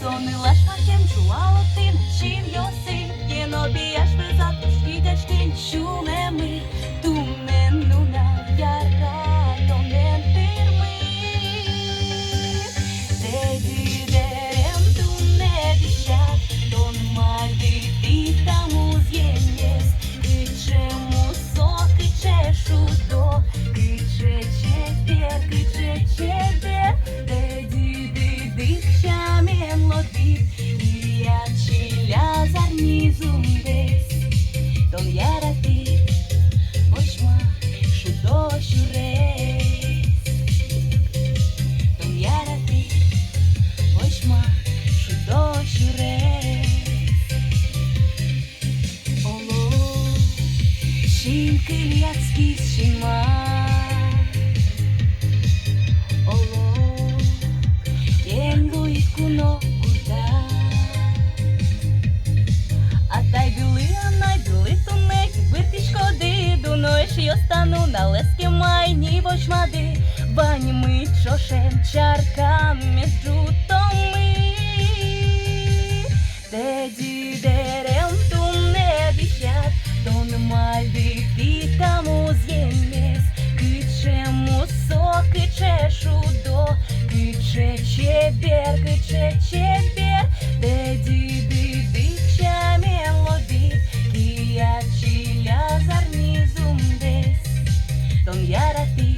Sonila şakem çualatin çim yosi Yeno biyaş ve zatmış gideşkin şumemi Tumen nuna yara tonen pirmi Dedi derem tunne dişat Don maldi dittamuz yenjes Kıçe muso kıçe şudo Kıçe çeper kıçe çeper Dedi didik şamen lodit Я чиля зарнизум дес Don yarati Boşma şudo şures Don yarati Boşma şudo şures Olo Şinki liacki şima Olo Yengu itkuno kurda Найбіли тунець, бирті шкоди, Дуноєш й остану на лески майні вошмади, Вані ми чошем чарка между томи. Dedi derem tunne dişat, Don maldi ditamuz yenmez, Kıçe muso kıçe şudo, Kıçe çeper kıçe çeper, Dedi didik şamen lodit, Я чиля зарнизум дес Don yarati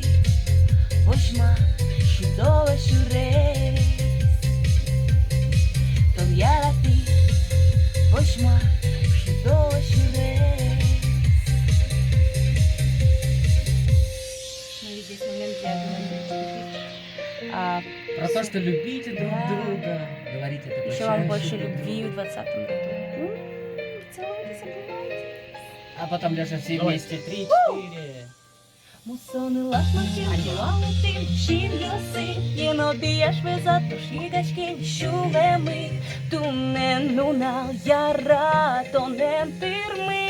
Boşma şudo şures Don yarati Boşma şudo şures Ну и здесь момент, где я говорю, Про то, что любите друг друга, говорите это еще вам больше любви в 20-м году. Целуйтесь, обнимайтесь. А потом Леша все вместе, 3-4. Мусони лахматів, лалитим, шін йоси, Єно біяш везату, шігачки, шувеми, Тунен нунал, яра, тонен тирми.